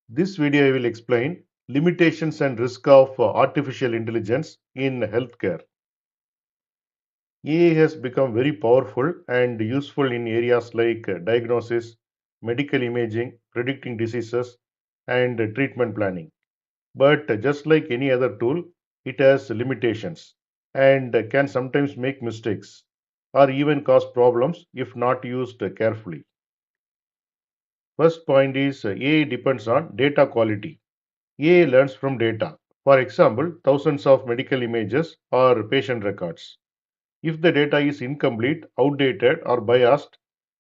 This video I will explain limitations and risk of artificial intelligence in healthcare. AI has become very powerful and useful in areas like diagnosis, medical imaging, predicting diseases, and treatment planning. But just like any other tool, it has limitations and can sometimes make mistakes or even cause problems if not used carefully. First point is AI depends on data quality. AI learns from data. For example, thousands of medical images or patient records. If the data is incomplete, outdated, or biased,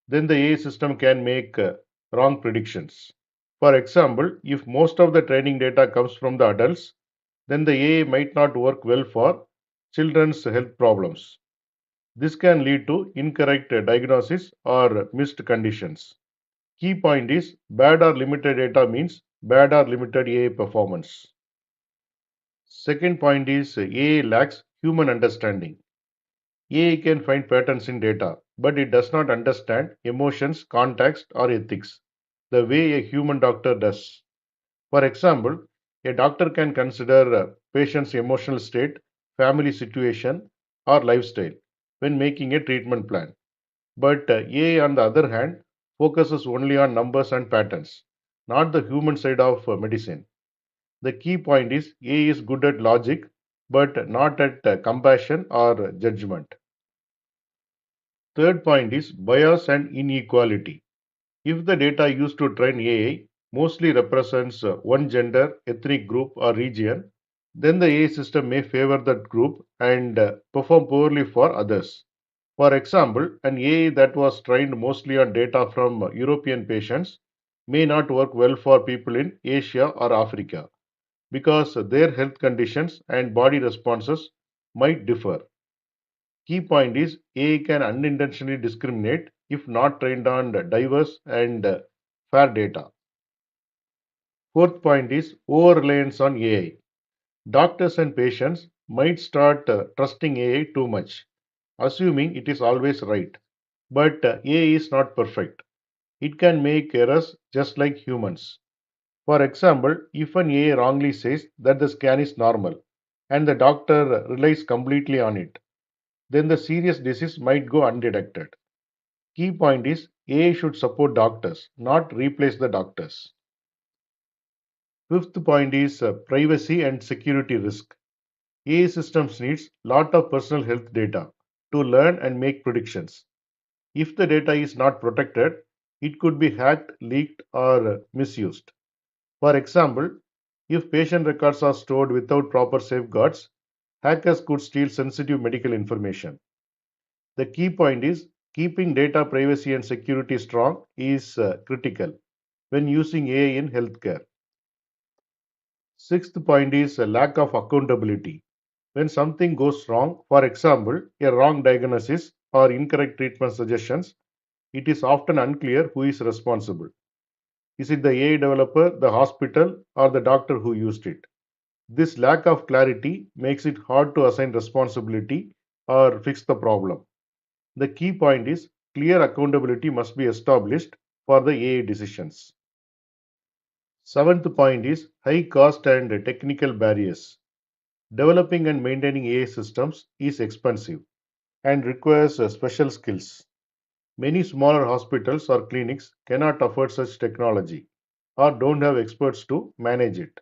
then the AI system can make wrong predictions. For example, if most of the training data comes from the adults, then the AI might not work well for children's health problems. This can lead to incorrect diagnosis or missed conditions. Key point is bad or limited data means bad or limited AI performance. Second point is AI lacks human understanding. AI can find patterns in data, but it does not understand emotions, context, or ethics the way a human doctor does. For example, a doctor can consider a patient's emotional state, family situation, or lifestyle when making a treatment plan. But AI, on the other hand, focuses only on numbers and patterns, not the human side of medicine. The key point is AI is good at logic, but not at compassion or judgment. Third point is bias and inequality. If the data used to train AI mostly represents one gender, ethnic group, or region, then the AI system may favor that group and perform poorly for others. For example, an AI that was trained mostly on data from European patients may not work well for people in Asia or Africa because their health conditions and body responses might differ. Key point is AI can unintentionally discriminate if not trained on diverse and fair data. Fourth point is over reliance on AI. Doctors and patients might start trusting AI too much, assuming it is always right. But AI is not perfect. It can make errors just like humans. For example, if an AI wrongly says that the scan is normal and the doctor relies completely on it, then the serious disease might go undetected. Key point is AI should support doctors, not replace the doctors. Fifth point is privacy and security risk. AI systems needs lot of personal health data to learn and make predictions. If the data is not protected, it could be hacked, leaked, or misused. For example, if patient records are stored without proper safeguards, hackers could steal sensitive medical information. The key point is keeping data privacy and security strong is critical when using AI in healthcare. Sixth point is a lack of accountability. When something goes wrong, for example, a wrong diagnosis or incorrect treatment suggestions, it is often unclear who is responsible. Is it the AI developer, the hospital, or the doctor who used it? This lack of clarity makes it hard to assign responsibility or fix the problem. The key point is clear accountability must be established for the AI decisions. Seventh point is high cost and technical barriers. Developing and maintaining AI systems is expensive and requires special skills. Many smaller hospitals or clinics cannot afford such technology or don't have experts to manage it.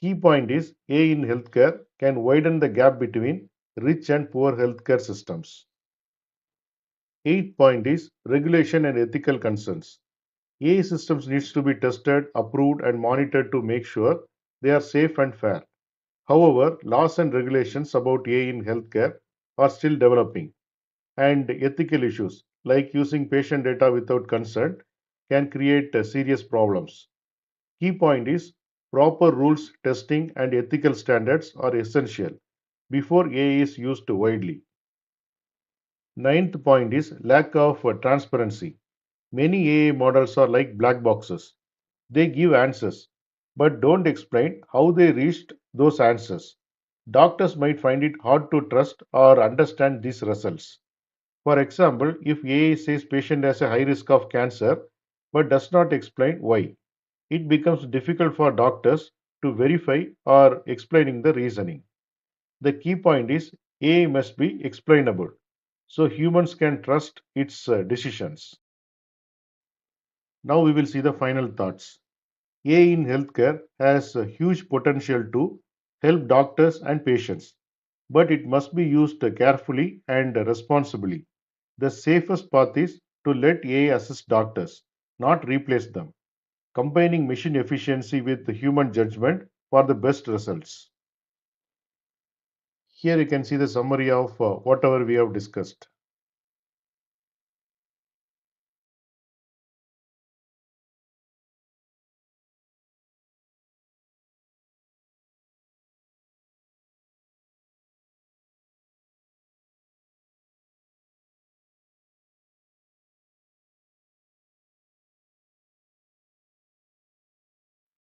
Key point is AI in healthcare can widen the gap between rich and poor healthcare systems. Eighth point is regulation and ethical concerns. AI systems needs to be tested, approved and monitored to make sure they are safe and fair. However, laws and regulations about AI in healthcare are still developing, and ethical issues like using patient data without consent can create serious problems. Key point is proper rules, testing, and ethical standards are essential before AI is used widely. Ninth point is lack of transparency. Many AI models are like black boxes. They give answers, but don't explain how they reached those answers. Doctors might find it hard to trust or understand these results. For example, if AI says patient has a high risk of cancer but does not explain why, it becomes difficult for doctors to verify or explaining the reasoning. The key point is AI must be explainable so humans can trust its decisions. Now we will see the final thoughts. AI in healthcare has a huge potential to help doctors and patients, but it must be used carefully and responsibly. The safest path is to let AI assist doctors, not replace them, combining machine efficiency with human judgment for the best results. Here you can see the summary of whatever we have discussed.